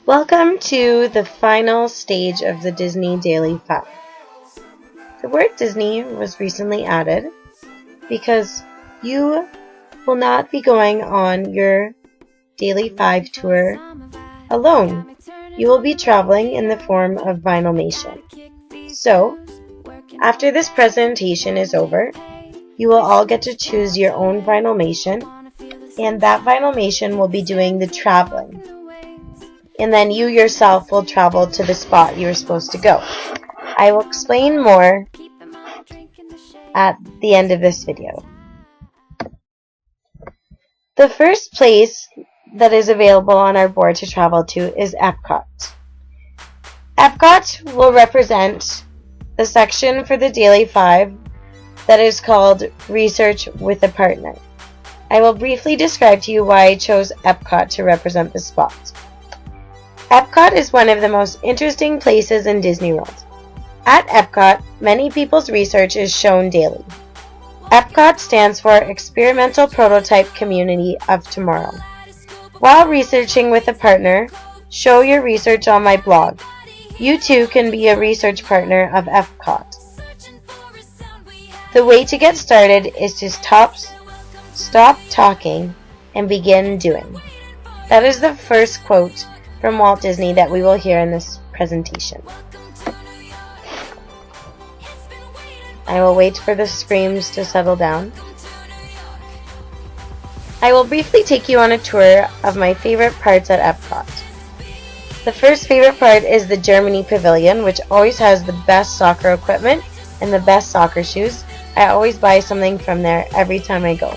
Welcome to the final stage of the Disney Daily 5. The word Disney was recently added because you will not be going on your Daily 5 tour alone. You will be traveling in the form of Vinylmation. So, after this presentation is over, you will all get to choose your own Vinylmation, and that Vinylmation will be doing the traveling. And then you yourself will travel to the spot you were supposed to go. I will explain more at the end of this video. The first place that is available on our board to travel to is Epcot. Epcot will represent the section for the Daily 5 that is called Research with a Partner. I will briefly describe to you why I chose Epcot to represent the spot. Epcot is one of the most interesting places in Disney World. At Epcot, many people's research is shown daily. Epcot stands for Experimental Prototype Community of Tomorrow. While researching with a partner, show your research on my blog. You too can be a research partner of Epcot. The way to get started is to stop talking and begin doing. That is the first quote from Walt Disney that we will hear in this presentation. I will wait for the screams to settle down. I will briefly take you on a tour of my favorite parts at Epcot. The first favorite part is the Germany Pavilion, which always has the best soccer equipment and the best soccer shoes. I always buy something from there every time I go.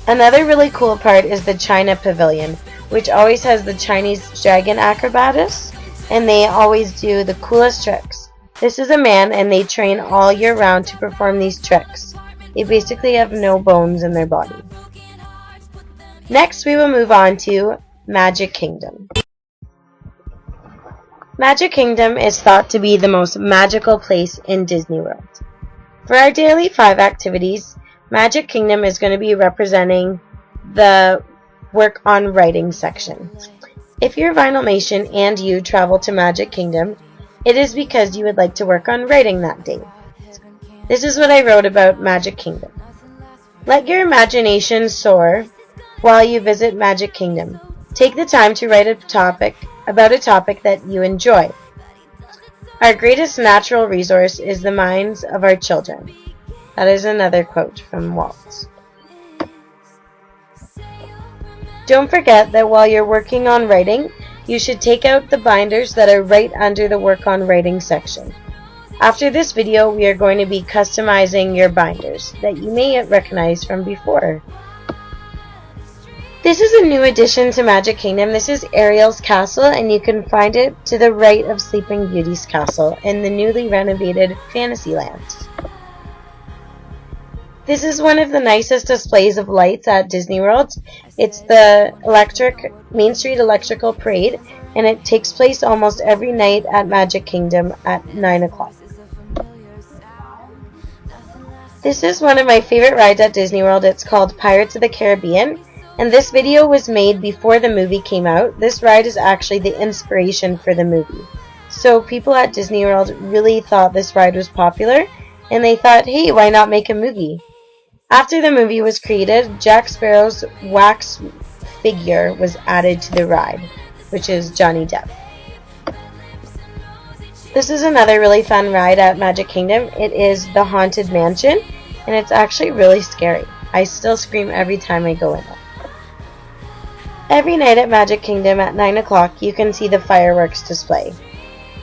Another really cool part is the China Pavilion, which always has the Chinese dragon acrobatists, and they always do the coolest tricks. This is a man, and they train all year round to perform these tricks. They basically have no bones in their body. Next, we will move on to Magic Kingdom. Magic Kingdom is thought to be the most magical place in Disney World. For our Daily 5 activities, Magic Kingdom is going to be representing the work on writing section. If your Vinylmation and you travel to Magic Kingdom, it is because you would like to work on writing that day. This is what I wrote about Magic Kingdom. Let your imagination soar while you visit Magic Kingdom. Take the time to write about a topic that you enjoy. Our greatest natural resource is the minds of our children. That is another quote from Walt. Don't forget that while you're working on writing, you should take out the binders that are right under the Work on Writing section. After this video, we are going to be customizing your binders that you may recognize from before. This is a new addition to Magic Kingdom. This is Ariel's castle, and you can find it to the right of Sleeping Beauty's castle in the newly renovated Fantasyland. This is one of the nicest displays of lights at Disney World. It's the Main Street Electrical Parade, and it takes place almost every night at Magic Kingdom at 9 o'clock. This is one of my favorite rides at Disney World. It's called Pirates of the Caribbean, and this video was made before the movie came out. This ride is actually the inspiration for the movie. So people at Disney World really thought this ride was popular, and they thought, hey, why not make a movie? After the movie was created, Jack Sparrow's wax figure was added to the ride, which is Johnny Depp. This is another really fun ride at Magic Kingdom. It is the Haunted Mansion, and it's actually really scary. I still scream every time I go in it. Every night at Magic Kingdom at 9 o'clock, you can see the fireworks display.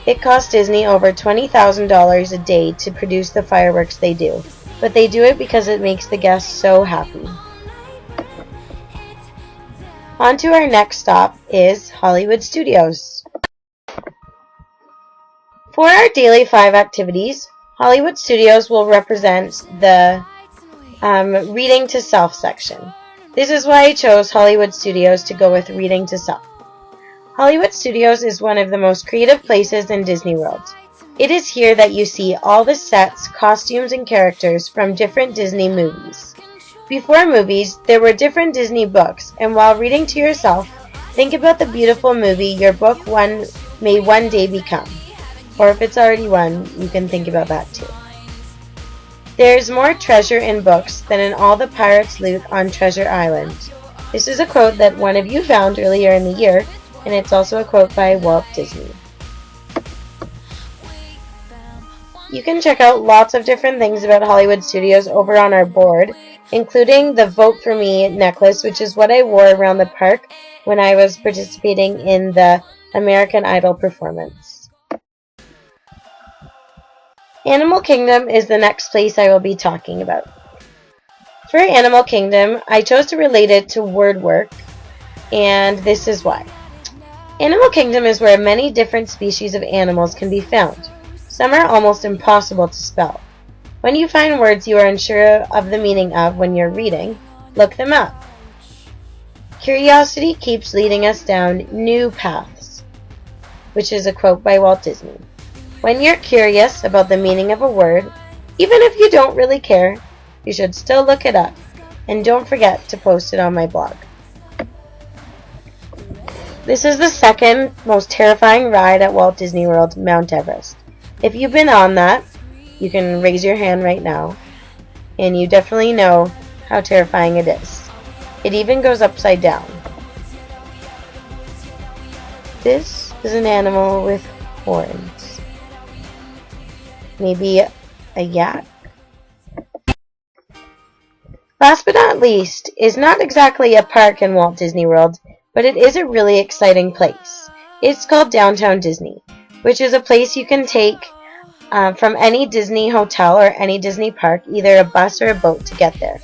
It costs Disney over $20,000 a day to produce the fireworks they do. But they do it because it makes the guests so happy. On to our next stop is Hollywood Studios. For our Daily 5 activities, Hollywood Studios will represent the Reading to Self section. This is why I chose Hollywood Studios to go with Reading to Self. Hollywood Studios is one of the most creative places in Disney World. It is here that you see all the sets, costumes, and characters from different Disney movies. Before movies, there were different Disney books, and while reading to yourself, Think about the beautiful movie your book may one day become. Or if it's already one, you can think about that too. There's more treasure in books than in all the pirates' loot on Treasure Island. This is a quote that one of you found earlier in the year, and it's also a quote by Walt Disney. You can check out lots of different things about Hollywood Studios over on our board, including the Vote For Me necklace, which is what I wore around the park when I was participating in the American Idol performance. Animal Kingdom is the next place I will be talking about. For Animal Kingdom, I chose to relate it to word work, and this is why. Animal Kingdom is where many different species of animals can be found. Some are almost impossible to spell. When you find words you are unsure of the meaning of when you're reading, look them up. Curiosity keeps leading us down new paths, which is a quote by Walt Disney. When you're curious about the meaning of a word, even if you don't really care, you should still look it up, and don't forget to post it on my blog. This is the second most terrifying ride at Walt Disney World, Mount Everest. If you've been on that, you can raise your hand right now, and you definitely know how terrifying it is. It even goes upside down. This is an animal with horns. Maybe a yak? Last but not least is not exactly a park in Walt Disney World, but it is a really exciting place. It's called Downtown Disney, which is a place you can take from any Disney hotel or any Disney park, either a bus or a boat to get there.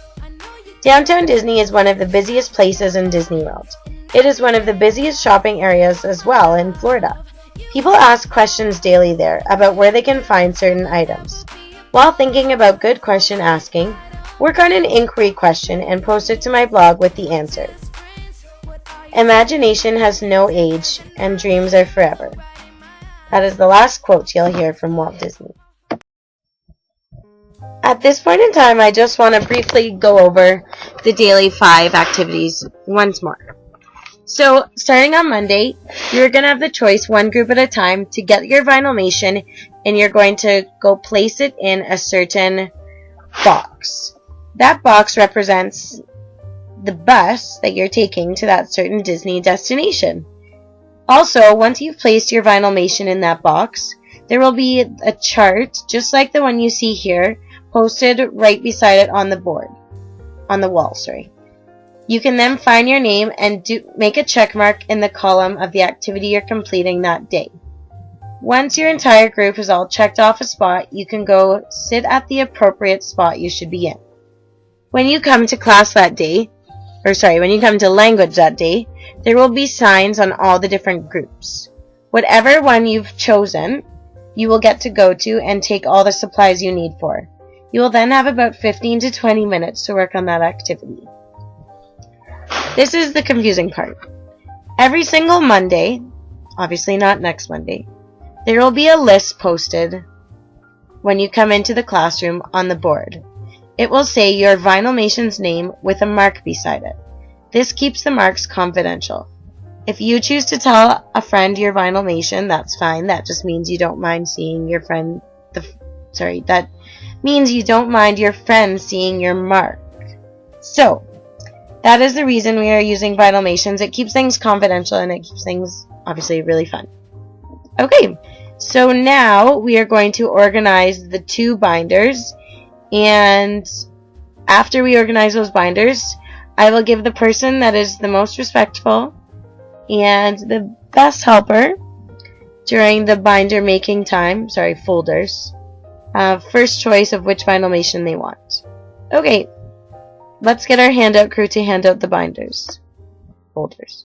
Downtown Disney is one of the busiest places in Disney World. It is one of the busiest shopping areas as well in Florida. People ask questions daily there about where they can find certain items. While thinking about good question asking, work on an inquiry question and post it to my blog with the answer. Imagination has no age, and dreams are forever. That is the last quote you'll hear from Walt Disney. At this point in time, I just want to briefly go over the daily 5 activities once more. So, starting on Monday, you're going to have the choice, one group at a time, to get your Vinylmation, and you're going to go place it in a certain box. That box represents the bus that you're taking to that certain Disney destination. Also, once you've placed your Vinylmation in that box, there will be a chart, just like the one you see here, posted right beside it on the wall. You can then find your name and make a check mark in the column of the activity you're completing that day. Once your entire group is all checked off a spot, you can go sit at the appropriate spot you should be in. When you come to class that day, when you come to language that day, there will be signs on all the different groups. Whatever one you've chosen, you will get to go to and take all the supplies you need for. You will then have about 15 to 20 minutes to work on that activity. This is the confusing part. Every single Monday, obviously not next Monday, there will be a list posted when you come into the classroom on the board. It will say your Vinylmation's name with a mark beside it. This keeps the marks confidential. If you choose to tell a friend your Vinylmation, that's fine. That just means you don't mind seeing your friend. That means you don't mind your friend seeing your mark. So, that is the reason we are using Vinylmations. It keeps things confidential and it keeps things obviously really fun. Okay, so now we are going to organize the 2 binders, and after we organize those binders, I will give the person that is the most respectful and the best helper during the binder making time, folders, first choice of which Vinylmation they want. Okay, let's get our handout crew to hand out the folders.